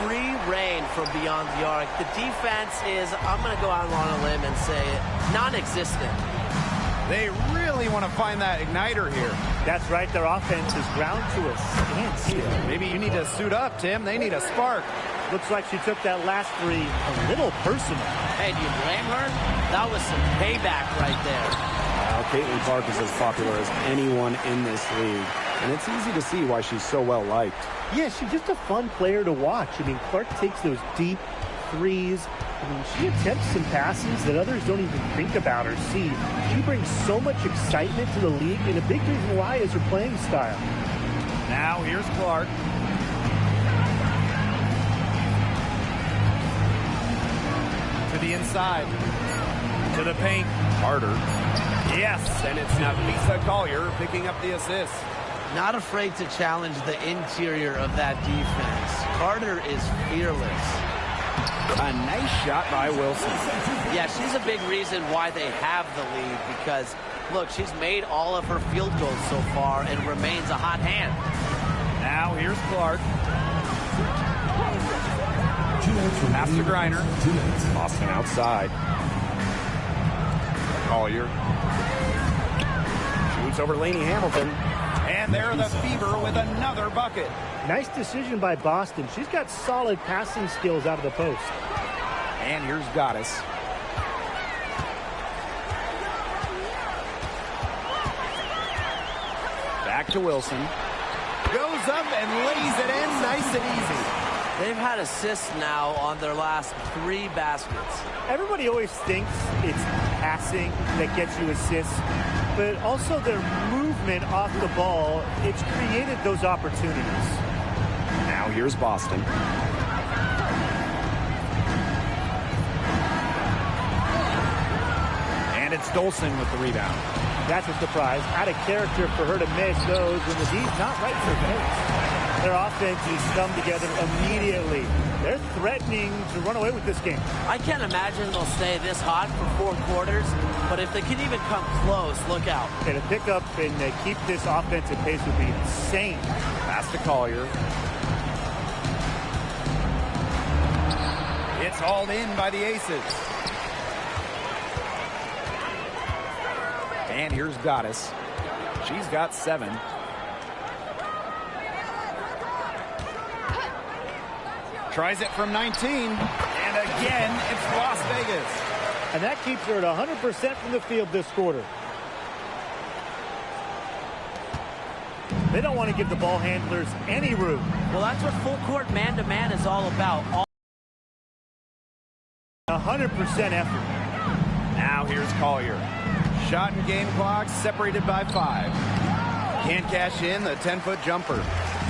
Free reign from beyond the arc. The defense is, I'm going to go out on a limb and say, non-existent. They really want to find that igniter here. That's right. Their offense is ground to a standstill. Maybe you need to suit up, Tim. They need a spark. Looks like she took that last three a little personal. Hey, do you blame her? That was some payback right there. Caitlin Clark is as popular as anyone in this league, and it's easy to see why she's so well liked. Yeah, she's just a fun player to watch. I mean, Clark takes those deep threes. I mean, she attempts some passes that others don't even think about or see. She brings so much excitement to the league, and a big reason why is her playing style. Now here's Clark. To the inside. To the paint. Harder. Yes, and it's now Lisa Collier picking up the assist. Not afraid to challenge the interior of that defense. Carter is fearless. A nice shot by Wilson. Yeah, she's a big reason why they have the lead because, look, she's made all of her field goals so far and remains a hot hand. Now here's Clark. Pass to Griner. Boston outside. Collier. Shoots over Lainey Hamilton. And there the Fever with another bucket. Nice decision by Boston. She's got solid passing skills out of the post. And here's Goddess. Back to Wilson. Goes up and lays it in nice and easy. They've had assists now on their last 3 baskets. Everybody always thinks it's passing that gets you assists, but also their movement off the ball, it's created those opportunities. Now here's Boston. And it's Dolson with the rebound. That's a surprise. Out of character for her to miss those when the D's not right in her face. Their offense has come together immediately. They're threatening to run away with this game. I can't imagine they'll stay this hot for 4 quarters, but if they can even come close, look out. Okay, to pick up and keep this offensive pace would be insane. Pass to Collier. It's hauled in by the Aces. And here's Goddess. She's got 7. Tries it from 19. And again, it's Las Vegas. And that keeps her at 100% from the field this quarter. They don't want to give the ball handlers any room. Well, that's what full court man-to-man is all about. 100% effort. Now here's Collier. Shot and game clock separated by 5. Can't cash in the 10-foot jumper.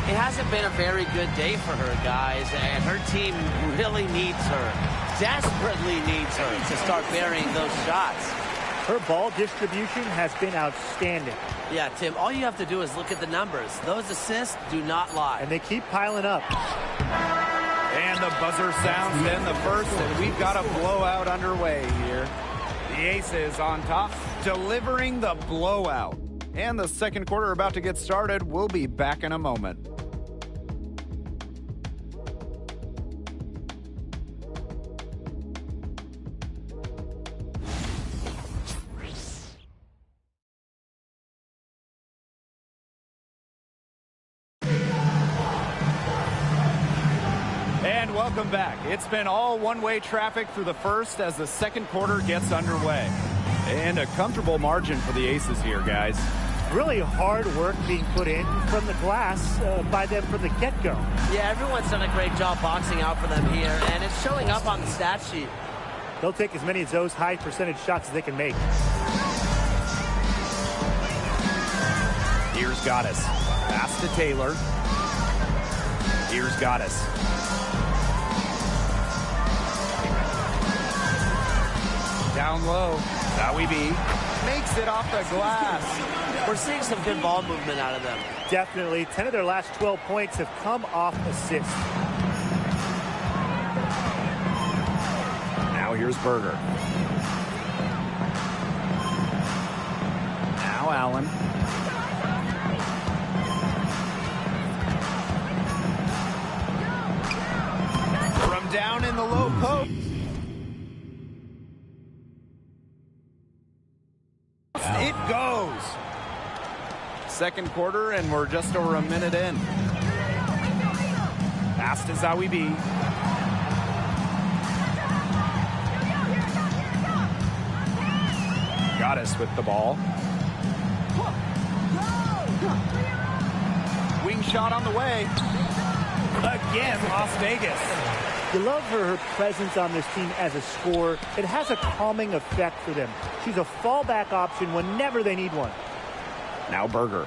It hasn't been a very good day for her, guys, and her team really needs her, desperately needs her to start burying those shots. Her ball distribution has been outstanding. Yeah, Tim, all you have to do is look at the numbers. Those assists do not lie. And they keep piling up. And the buzzer sounds in the first, and we've got a blowout underway here. The Aces on top, delivering the blowout. And the second quarter about to get started. We'll be back in a moment. And welcome back. It's been all one-way traffic through the first as the second quarter gets underway. And a comfortable margin for the Aces here, guys. Really hard work being put in from the glass by them from the get-go. Yeah, everyone's done a great job boxing out for them here, and it's showing up on the stat sheet. They'll take as many of those high percentage shots as they can make. Here's Goddess. Pass to Taylor. Here's Goddess. Down low. Zowie B makes it off the glass. We're seeing some good ball movement out of them. Definitely. 10 of their last 12 points have come off assists. Now here's Berger. Now Allen. down in the low post. It goes. Second quarter, and we're just over a minute in. Pass to Zawi B. Got us with the ball. Wing shot on the way. Again, Las Vegas. You love her presence on this team as a scorer. It has a calming effect for them. She's a fallback option whenever they need one. Now Berger.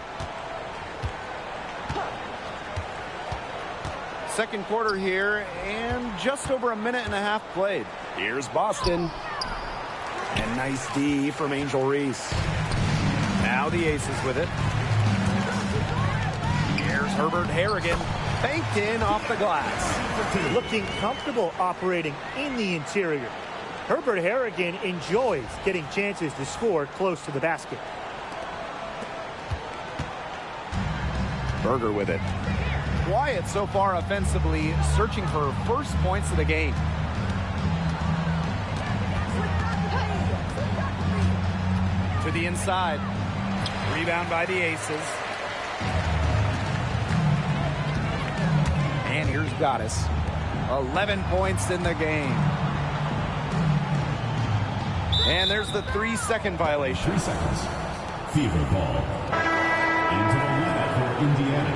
Second quarter here, and just over a minute and a half played. Here's Boston. And nice D from Angel Reese. Now the Aces with it. Here's Herbert Harrigan. Banked in off the glass. Looking comfortable operating in the interior. Herbert Harrigan enjoys getting chances to score close to the basket. Berger with it. Quiet so far offensively, searching for first points of the game. To the inside. Rebound by the Aces. And here's Goddess. 11 points in the game. And there's the 3-second violation. 3 seconds. Fever ball. Into the lineup for Indiana.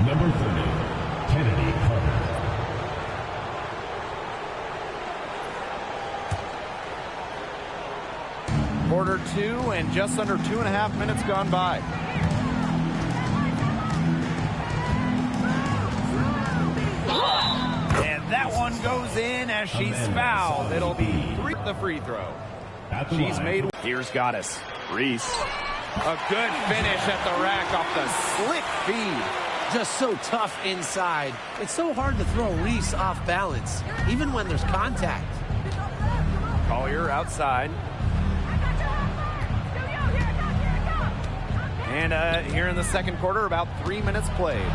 Number 30, Kennedy Carter. Quarter 2 and just under 2.5 minutes gone by. And that one goes in as she's fouled. It'll be the free throw. She's made. Here's Goddess. Reese. A good finish at the rack off the slick feed. Just so tough inside. It's so hard to throw Reese off balance, even when there's contact. Collier outside. And here in the second quarter, about 3 minutes played.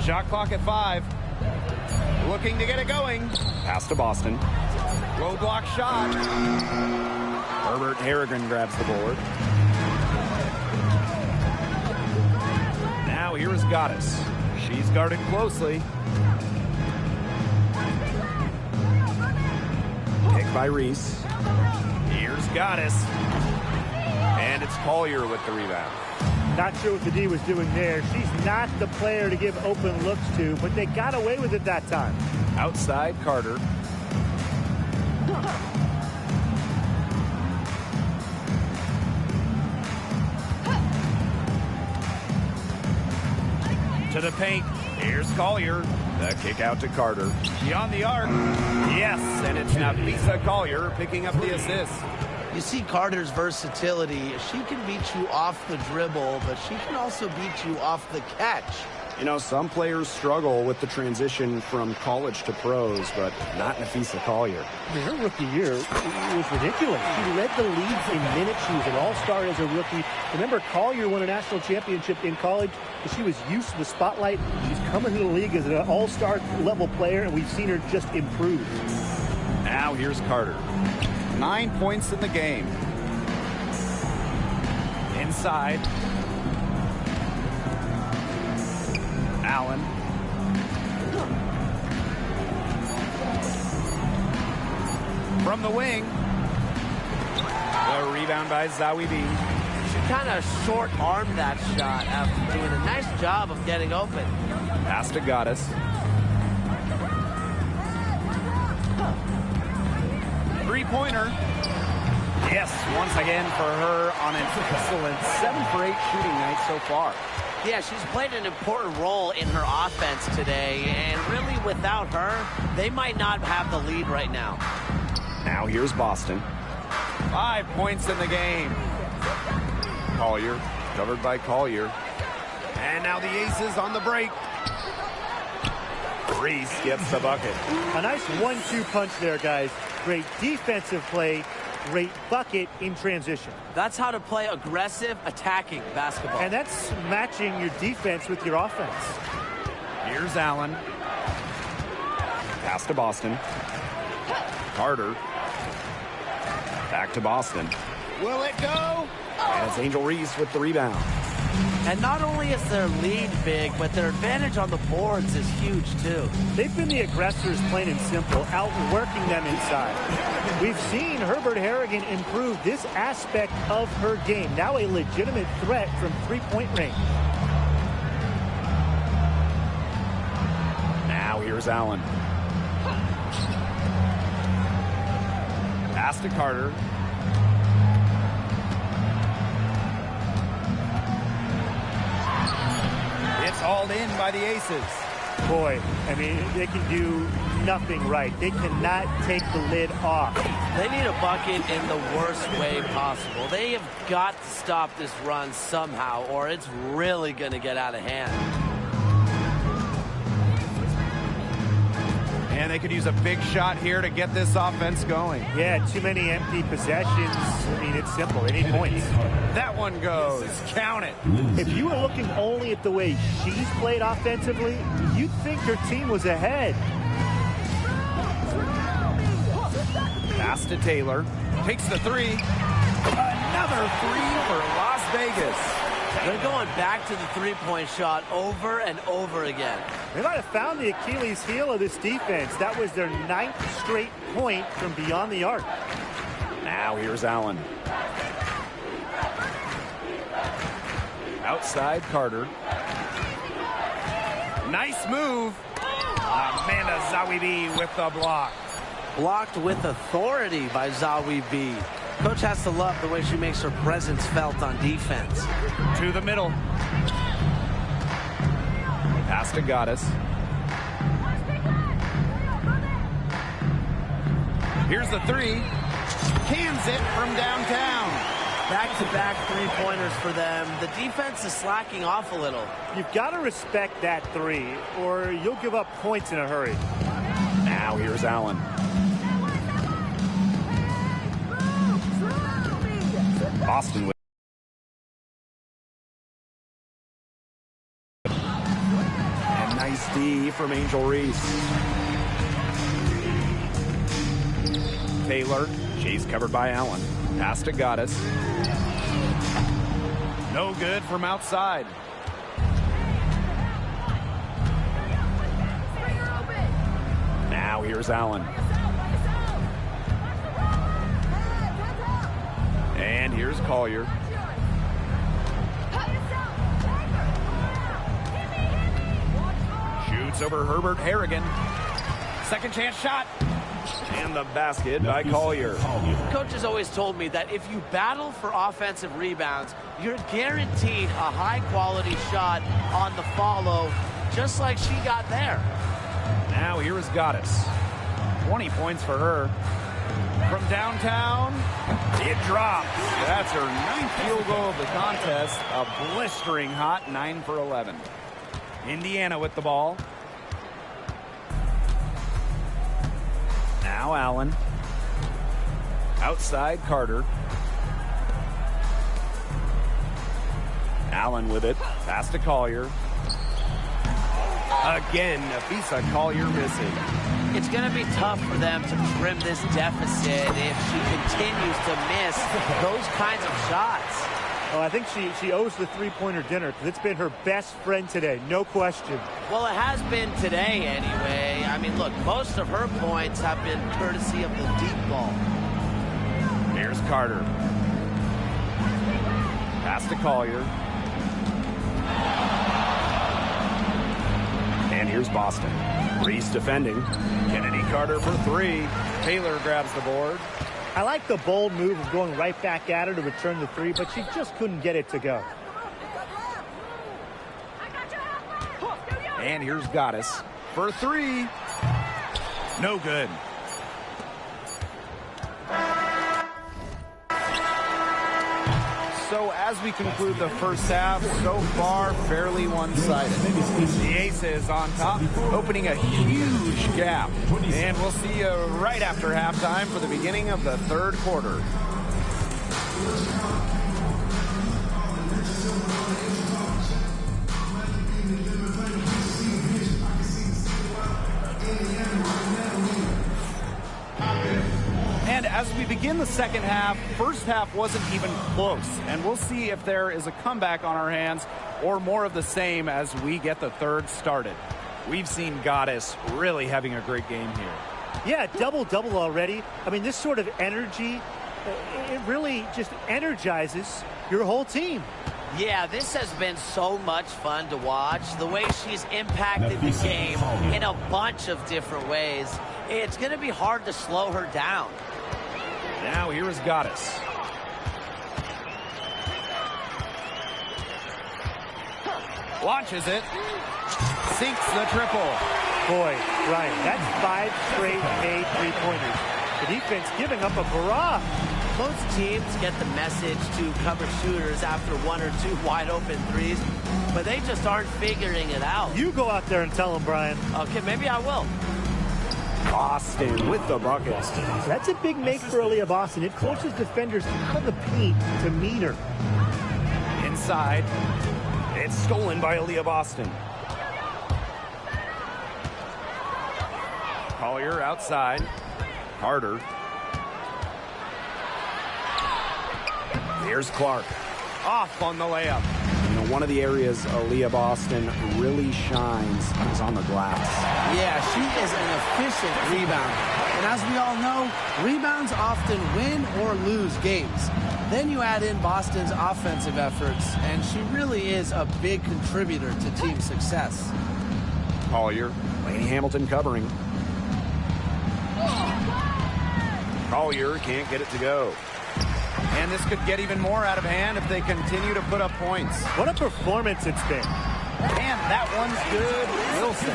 Shot clock at 5. Looking to get it going. Pass to Boston. Low block shot. Herbert Harrigan grabs the board. Now here is Goddess. She's guarded closely. Pick by Reese. Here's Goddess. And it's Collier with the rebound. Not sure what the D was doing there. She's not the player to give open looks to, but they got away with it that time. Outside Carter. To the paint. Here's Collier. The kick out to Carter. Beyond the arc. Yes, and it's now Lisa Collier picking up the assist. You see Carter's versatility. She can beat you off the dribble, but she can also beat you off the catch. You know, some players struggle with the transition from college to pros, but not Nafisa Collier. I mean, her rookie year was ridiculous. She led the leagues in minutes. She was an all-star as a rookie. Remember, Collier won a national championship in college, but she was used to the spotlight. She's coming to the league as an all-star level player, and we've seen her just improve. Now here's Carter. 9 points in the game. Inside. Allen. From the wing. The rebound by Zawi B. She kind of short-armed that shot after doing a nice job of getting open. Pass to Goddess. Three-pointer. Yes, once again for her on an excellent 7 for 8 shooting night so far. Yeah, she's played an important role in her offense today, and really without her, they might not have the lead right now. Now here's Boston. 5 points in the game. Collier, covered by Collier. And now the Aces on the break. Reese gets the bucket. A nice 1-2 punch there, guys. Great defensive play, great bucket in transition. That's how to play aggressive, attacking basketball. And that's matching your defense with your offense. Here's Allen. Pass to Boston. Carter. Back to Boston. Will it go? And it's Angel Reese with the rebound. And not only is their lead big, but their advantage on the boards is huge, too. They've been the aggressors, plain and simple, outworking them inside. We've seen Herbert Harrigan improve this aspect of her game. Now a legitimate threat from three-point range. Now here's Allen. Pass to Carter. It's hauled in by the Aces. Boy, I mean, they can do nothing right. They cannot take the lid off. They need a bucket in the worst way possible. They have got to stop this run somehow, or it's really going to get out of hand. And they could use a big shot here to get this offense going. Yeah, too many empty possessions. I mean, it's simple. They need points. That one goes. Count it. If you were looking only at the way she's played offensively, you'd think her team was ahead. Pass to Taylor. Takes the three. Another three for Las Vegas. They're going back to the three-point shot over and over again. They might have found the Achilles heel of this defense. That was their 9th straight point from beyond the arc. Now here's Allen. Outside Carter. Nice move. Amanda Zawibi with the block. Blocked with authority by Zawi B. Coach has to love the way she makes her presence felt on defense. To the middle. Pass to Goddess. Here's the three. Cans it from downtown. Back-to-back three-pointers for them. The defense is slacking off a little. You've got to respect that three, or you'll give up points in a hurry. Now here's Allen. Boston with and nice D from Angel Reese. Taylor, she's covered by Allen. Pass to Goddess. No good from outside. Now here's Allen. And here's Collier. Shoots over Herbert Harrigan. Second chance shot. And the basket by Collier. Coach has always told me that if you battle for offensive rebounds, you're guaranteed a high-quality shot on the follow, just like she got there. Now here is Goddess. 20 points for her. From downtown, it drops. That's her 9th field goal of the contest. A blistering hot 9 for 11. Indiana with the ball. Now Allen. Outside Carter. Allen with it. Pass to Collier. Again, Nafisa Collier missing. It's going to be tough for them to trim this deficit if she continues to miss those kinds of shots. Well, I think she owes the three-pointer dinner because it's been her best friend today, no question. Well, it has been today anyway. I mean, look, most of her points have been courtesy of the deep ball. Here's Carter. Pass to Collier. And here's Boston. Reese defending. Kennedy Carter for three. Taylor grabs the board. I like the bold move of going right back at her to return the three, but she just couldn't get it to go. And here's Goddess for three. No good. So So as we conclude the first half, so far fairly one-sided. The Aces on top, opening a huge gap. And we'll see you right after halftime for the beginning of the third quarter. And as we begin the second half, first half wasn't even close. And we'll see if there is a comeback on our hands or more of the same as we get the third started. We've seen Goddess really having a great game here. Yeah, double-double already. I mean, this sort of energy, it really just energizes your whole team. Yeah, this has been so much fun to watch. The way she's impacted the game in a bunch of different ways. It's going to be hard to slow her down. Now here is Goddess. Launches it. Sinks the triple. Boy, Ryan, that's 5 straight made three-pointers. The defense giving up a barrage. Most teams get the message to cover shooters after 1 or 2 wide-open threes, but they just aren't figuring it out. You go out there and tell them, Brian. Okay, maybe I will. Boston with the bucket. That's a big make for Aaliyah Boston. It forces defenders out of the paint to meet her. Inside. It's stolen by Aaliyah Boston. Collier outside. Carter. Here's Clark. Off on the layup. You know, one of the areas Aaliyah Boston really shines is on the glass. Yeah, she is an efficient rebounder. And as we all know, rebounds often win or lose games. Then you add in Boston's offensive efforts, and she really is a big contributor to team success. Collier. Laney Hamilton covering. Collier can't get it to go. And this could get even more out of hand if they continue to put up points. What a performance it's been. And that one's good. Wilson.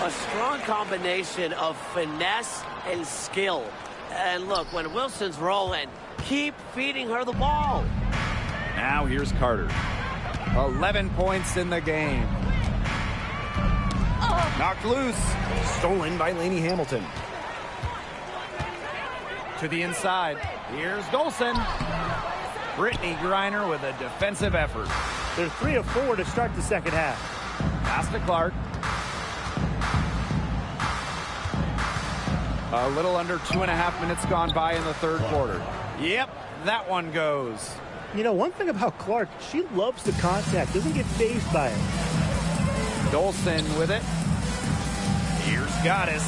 A strong combination of finesse and skill. And look, when Wilson's rolling, keep feeding her the ball. Now here's Carter. 11 points in the game. Knocked loose. Stolen by Laney Hamilton. To the inside. Here's Dolson. Brittany Griner with a defensive effort. They're 3 of 4 to start the second half. Pass to Clark. A little under 2.5 minutes gone by in the third quarter. Yep, that one goes. You know, one thing about Clark, she loves the contact, doesn't get fazed by it. Dolson with it. Here's Goddess.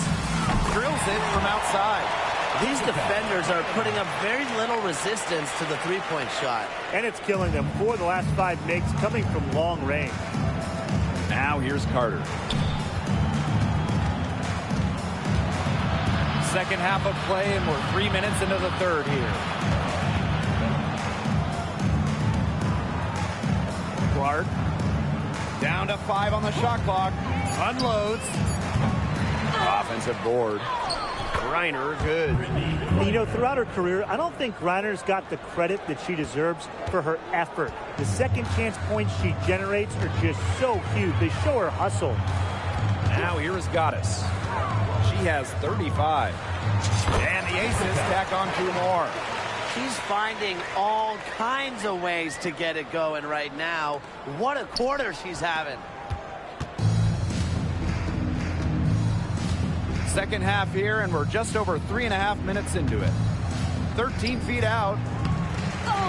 Drills it from outside. These defenders are putting up very little resistance to the three-point shot. And it's killing them. 4 of the last 5 makes coming from long range. Now here's Carter. Second half of play, and we're 3 minutes into the third here. Clark. Down to 5 on the shot clock. Unloads. Offensive board. Griner, good. You know, throughout her career, I don't think Griner's got the credit that she deserves for her effort. The second chance points she generates are just so huge. They show her hustle. Now here is Goddess. She has 35. And the Aces tack on 2 more. She's finding all kinds of ways to get it going right now. What a quarter she's having. Second half here, and we're just over 3.5 minutes into it. 13 feet out.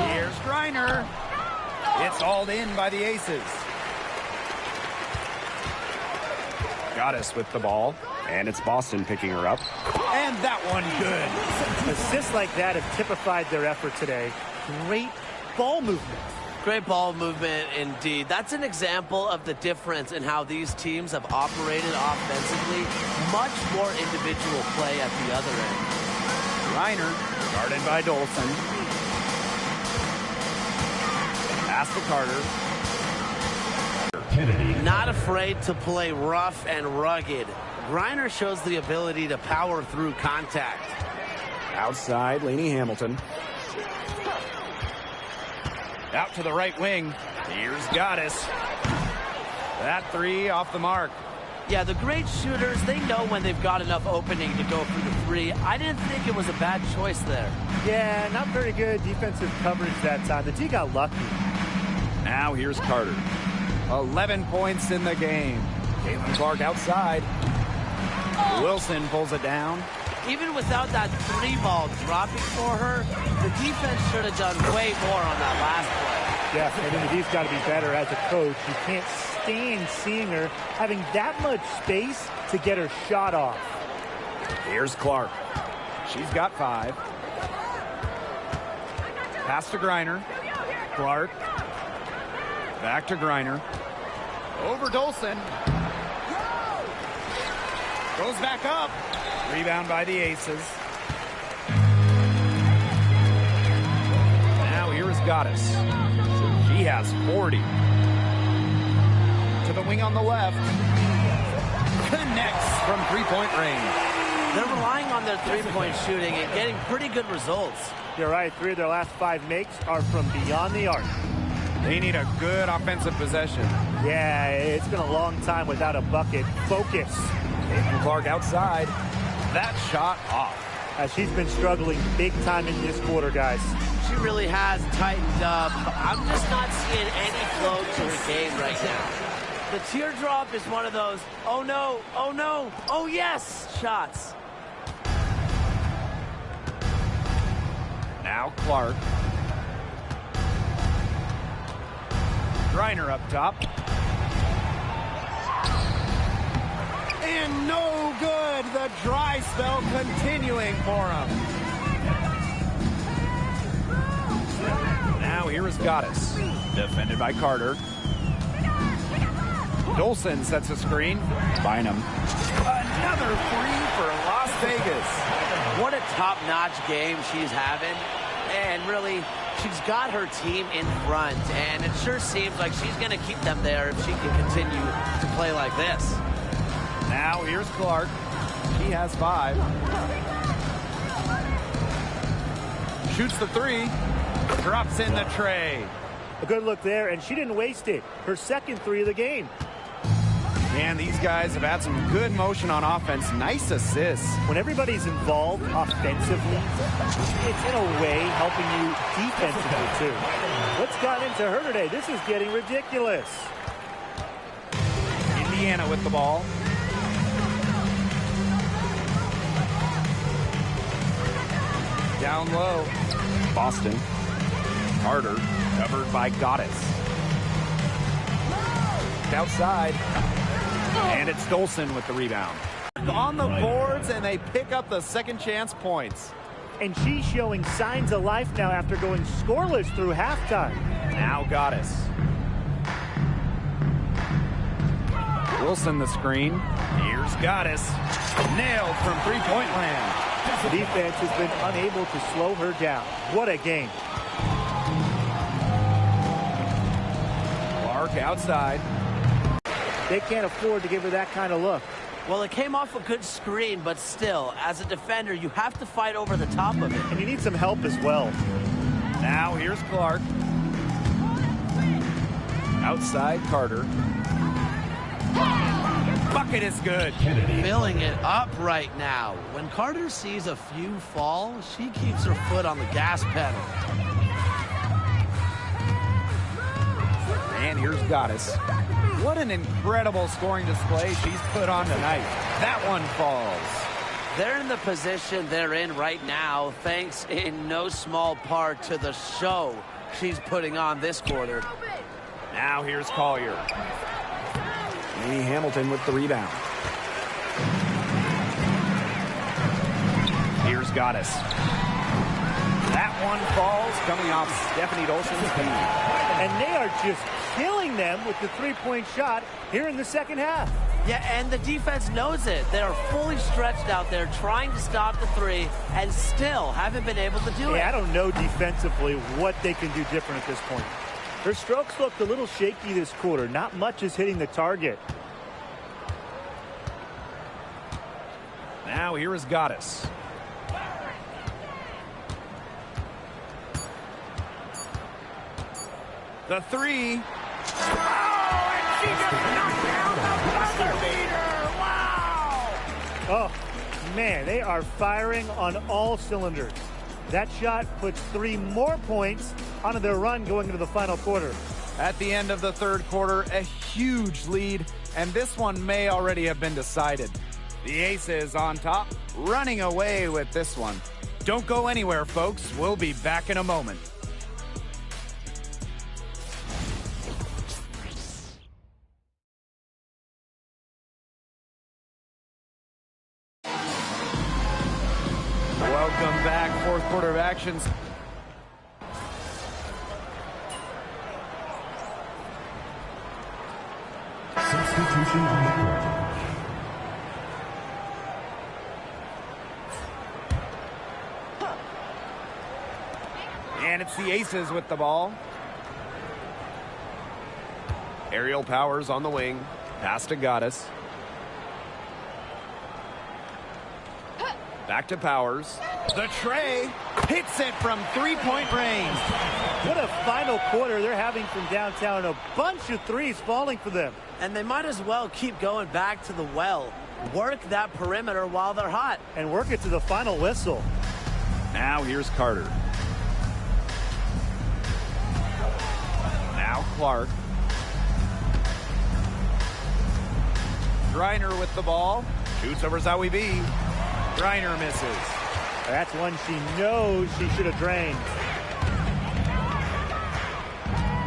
Here's Griner. It's hauled in by the Aces. Goddess with the ball. And it's Boston picking her up. And that one good. Assists like that have typified their effort today. Great ball movement. Great ball movement indeed. That's an example of the difference in how these teams have operated offensively. Much more individual play at the other end. Griner, guarded by Dolson. Pass to Carter. Kennedy. Not afraid to play rough and rugged. Griner shows the ability to power through contact. Outside, Laney Hamilton. Out to the right wing. Here's Goddess. That three off the mark. Yeah, the great shooters, they know when they've got enough opening to go for the three. I didn't think it was a bad choice there. Yeah, not very good defensive coverage that time. The D got lucky. Now here's Carter. 11 points in the game. Caitlin Clark outside. Wilson pulls it down. Even without that three ball dropping for her, the defense should have done way more on that last play. Yes, I mean, the D's got to be better as a coach. You can't stand seeing her having that much space to get her shot off. Here's Clark. She's got 5. Pass to Griner. Clark. Back to Griner. Over Dolson. Goes back up. Rebound by the Aces. Now here is Goddess. She has 40. To the wing on the left. Connects from three-point range. They're relying on their three-point shooting and getting pretty good results. You're right. 3 of their last 5 makes are from beyond the arc. They need a good offensive possession. Yeah, it's been a long time without a bucket. Focus. Caitlin Clark outside. That shot off. She's been struggling big time in this quarter, guys. She really has tightened up. I'm just not seeing any flow to her game right now. The teardrop is one of those, oh no, oh yes, shots. Now Clark. Griner up top. And no good. The dry spell continuing for him. Now here is Goddess. Defended by Carter. Dolson sets a screen. Bynum. Another three for Las Vegas. What a top-notch game she's having. And really, she's got her team in front. And it sure seems like she's going to keep them there if she can continue to play like this. Now here's Clark. She has 5. Shoots the 3. Drops in the tray. A good look there, and she didn't waste it. Her second 3 of the game. And these guys have had some good motion on offense. Nice assists. When everybody's involved offensively, it's in a way helping you defensively too. What's gotten into her today? This is getting ridiculous. Indiana with the ball. Down low. Boston. Carter covered by Goddess. Outside. And it's Dolson with the rebound. On the boards, and they pick up the second chance points. And she's showing signs of life now after going scoreless through halftime. Now Goddess. Wilson the screen. Here's Goddess. Nailed from three-point land. The defense has been unable to slow her down. What a game. Clark outside. They can't afford to give her that kind of look. Well, it came off a good screen, but still, as a defender, you have to fight over the top of it. And you need some help as well. Now here's Clark. Outside Carter. Bucket is good. Filling it up right now. When Carter sees a few fall, she keeps her foot on the gas pedal. And here's Goddess. What an incredible scoring display she's put on tonight. That one falls. They're in the position they're in right now, thanks in no small part to the show she's putting on this quarter. Now here's Collier. Amy Hamilton with the rebound. Here's Goddess. That one falls, coming off Stephanie Dolson's feet. And they are just killing them with the three-point shot here in the second half. Yeah, and the defense knows it. They're fully stretched out there trying to stop the three and still haven't been able to do it. Yeah, I don't know defensively what they can do different at this point. Her strokes looked a little shaky this quarter. Not much is hitting the target. Now here is Goddess. The three. Oh, and she just knocked down the buzzer beater. Wow! Oh, man, they are firing on all cylinders. That shot puts 3 more points onto their run going into the final quarter. At the end of the third quarter, a huge lead, and this one may already have been decided. The Aces on top, running away with this one. Don't go anywhere, folks. We'll be back in a moment. Welcome back, fourth quarter of action. Substitution on the court. And it's the Aces with the ball. Aerial Powers on the wing. Pass to Goddess. Back to Powers. The tray hits it from three-point range. What a final quarter they're having from downtown. A bunch of threes falling for them. And they might as well keep going back to the well. Work that perimeter while they're hot. And work it to the final whistle. Now here's Carter. Now Clark. Griner with the ball. Shoots over Zowie B. Griner misses. That's one she knows she should have drained.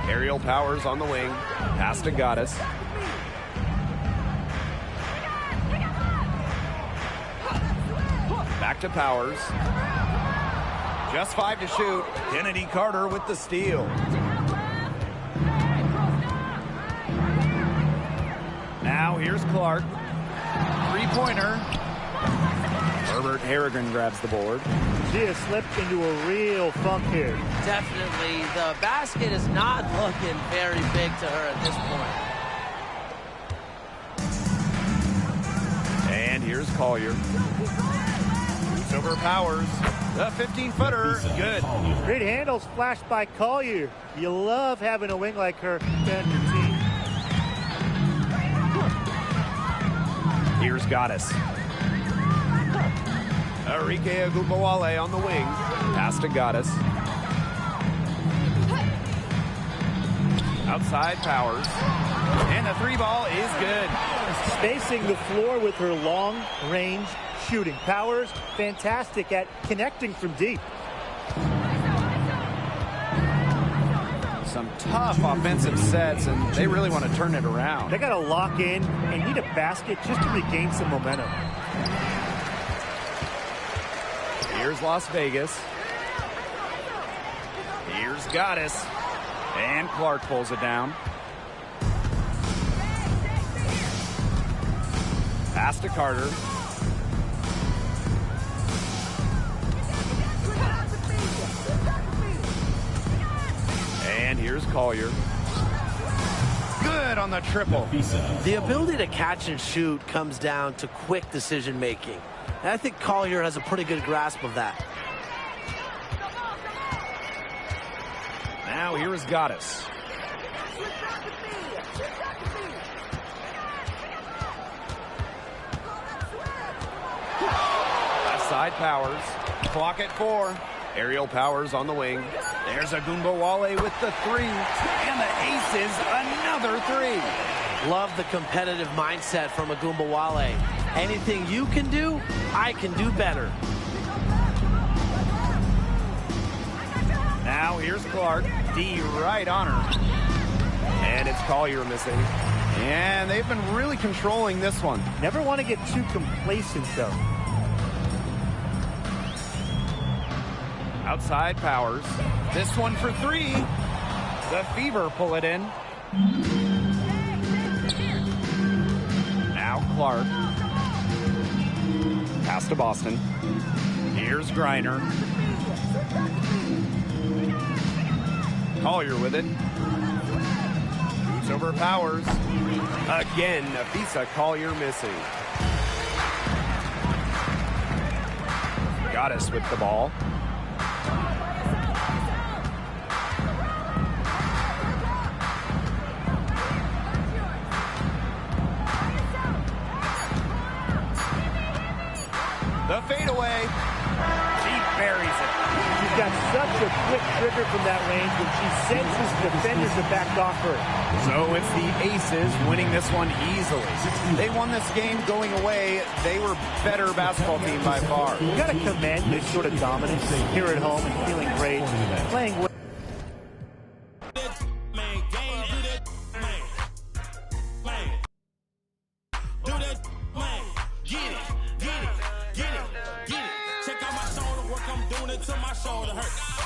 Aerial Powers on the wing. Pass to Goddess. Back to Powers. Just 5 to shoot. Kennedy Carter with the steal. Now here's Clark. Three-pointer. Herbert Harrigan grabs the board. She has slipped into a real funk here. Definitely. The basket is not looking very big to her at this point. And here's Collier. Shoots over Powers. The 15-footer. Good. Great handles flashed by Collier. You love having a wing like her defend your team. Here's Goddess. Arike Agubawale on the wing. Pass to Goddess. Outside Powers. And the three ball is good. Spacing the floor with her long-range shooting. Powers, fantastic at connecting from deep. Some tough offensive sets, and they really want to turn it around. They got to lock in and need a basket just to regain some momentum. Here's Las Vegas. Here's Goddess. And Clark pulls it down. Pass to Carter. And here's Collier. Good on the triple. The ability to catch and shoot comes down to quick decision making. And I think Collier has a pretty good grasp of that. Now here is Goddess. Left side Powers. Clock at 4. Aerial Powers on the wing. There's Agumbawale with the 3. And the Aces, another 3. Love the competitive mindset from Agumbawale. Anything you can do, I can do better. Now here's Clark. D right on her. And it's Collier missing. And they've been really controlling this one. Never want to get too complacent, though. Outside Powers. This one for 3. The Fever pull it in. Now Clark. Pass to Boston. Here's Griner. Collier with it. Shoots over Powers. Again, Nafisa Collier missing. Goddess with the ball. The fadeaway. She buries it. She's got such a quick trigger from that range when she senses defenders have backed off her. So it's the Aces winning this one easily. They won this game going away. They were better basketball team by far. You got to commend this sort of dominance here at home and feeling great, playing well.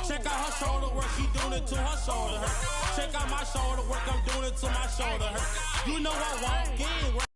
Check out her shoulder work, she doing it to her shoulder hurt. Check out my shoulder work, I'm doing it to my shoulder hurt. You know I walk in.